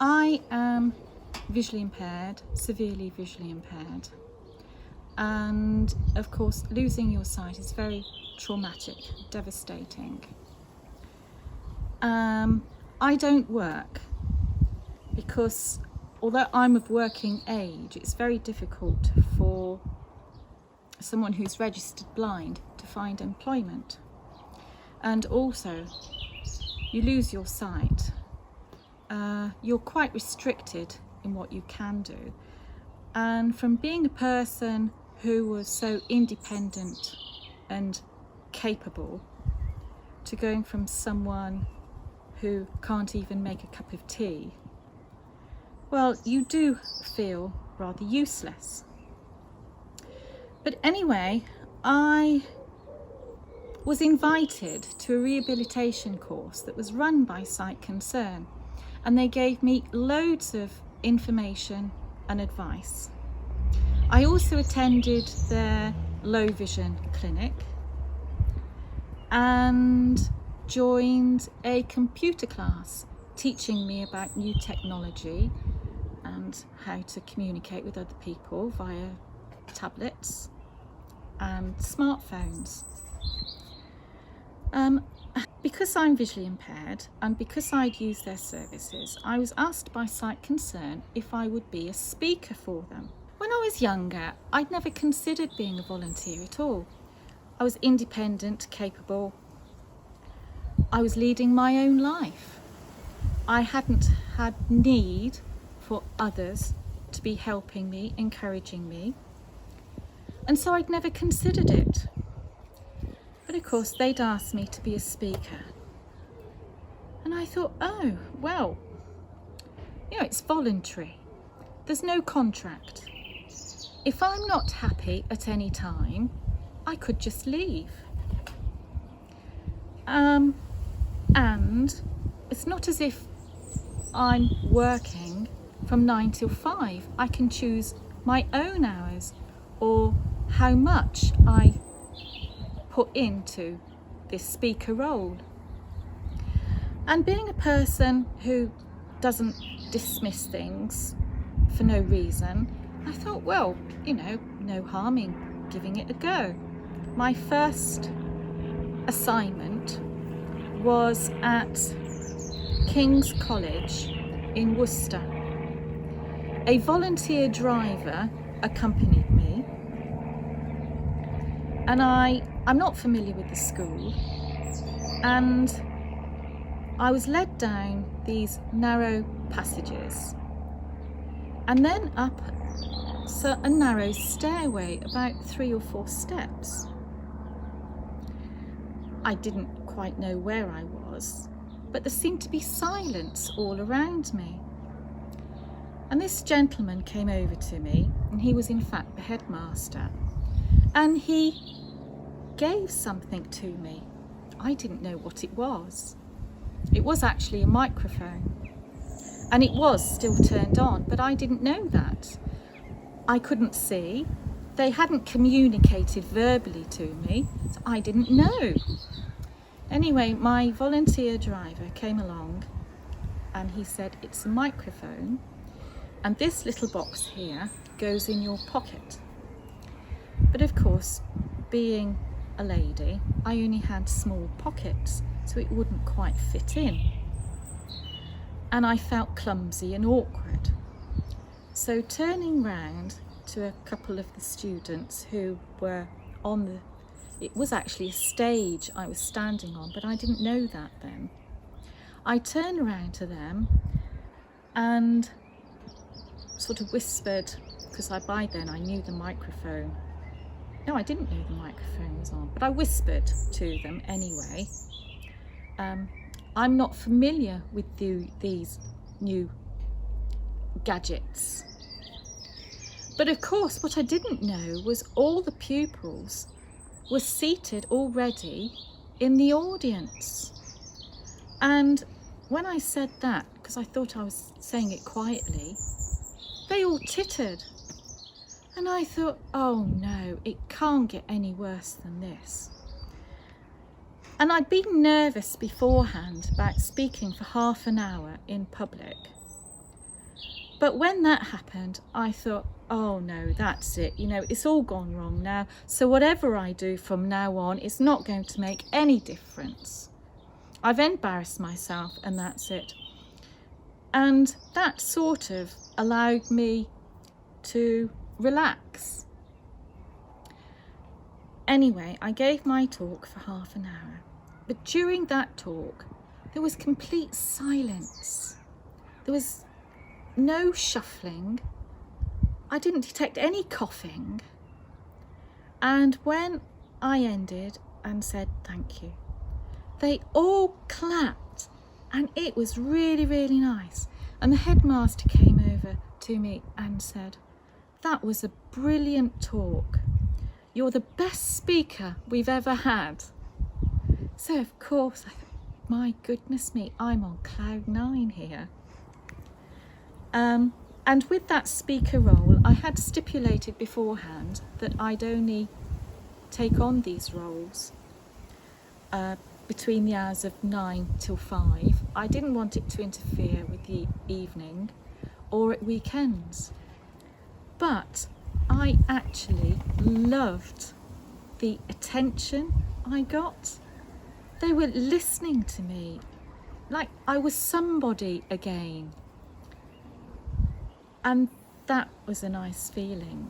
I am visually impaired, severely visually impaired. And of course, losing your sight is very traumatic, devastating. I don't work because although I'm of working age, it's very difficult for someone who's registered blind to find employment. And also, you lose your sight. You're quite restricted in what you can do. And from being a person who was so independent and capable to going from someone who can't even make a cup of tea, well, you do feel rather useless. But anyway, I was invited to a rehabilitation course that was run by Sight Concern, and they gave me loads of information and advice. I also attended their low vision clinic and joined a computer class teaching me about new technology and how to communicate with other people via tablets and smartphones. Because I'm visually impaired and because I'd used their services, I was asked by Sight Concern if I would be a speaker for them. When I was younger, I'd never considered being a volunteer at all. I was independent, capable. I was leading my own life. I hadn't had need for others to be helping me, encouraging me. And so I'd never considered it. But of course, they'd asked me to be a speaker. And I thought, oh, well, it's voluntary. There's no contract. If I'm not happy at any time, I could just leave. And it's not as if I'm working from 9 till 5. I can choose my own hours or how much I put into this speaker role. And being a person who doesn't dismiss things for no reason, I thought, well, no harm in giving it a go. My first assignment was at King's College in Worcester. A volunteer driver accompanied me, and I'm not familiar with the school, and I was led down these narrow passages and then up a narrow stairway about 3 or 4 steps. I didn't quite know where I was, but there seemed to be silence all around me. And this gentleman came over to me, and he was in fact the headmaster, and he gave something to me. I didn't know what it was. It was actually a microphone, and it was still turned on, but I didn't know that. I couldn't see. They hadn't communicated verbally to me, so I didn't know. Anyway, my volunteer driver came along and he said, it's a microphone, and this little box here goes in your pocket. But of course, being a lady, I only had small pockets, so it wouldn't quite fit in. And I felt clumsy and awkward. So turning round to a couple of the students who were it was actually a stage I was standing on, but I didn't know that then. I turned around to them and sort of whispered, because by then I knew the microphone. No, I didn't know the microphone was on, but I whispered to them anyway. I'm not familiar with these new gadgets. But of course, what I didn't know was all the pupils were seated already in the audience. And when I said that, because I thought I was saying it quietly, they all tittered. And I thought, oh no, it can't get any worse than this. And I'd been nervous beforehand about speaking for half an hour in public. But when that happened, I thought, oh no, that's it. You know, it's all gone wrong now. So whatever I do from now on, it's not going to make any difference. I've embarrassed myself and that's it. And that sort of allowed me to relax. Anyway, I gave my talk for half an hour. But during that talk, there was complete silence. There was no shuffling. I didn't detect any coughing. And when I ended and said thank you, they all clapped, and it was really, really nice. And the headmaster came over to me and said, that was a brilliant talk. You're the best speaker we've ever had. So of course I thought, my goodness me, I'm on cloud 9 here. And with that speaker role, I had stipulated beforehand that I'd only take on these roles between the hours of 9 till 5. I didn't want it to interfere with the evening or at weekends. But I actually loved the attention I got. They were listening to me like I was somebody again. And that was a nice feeling.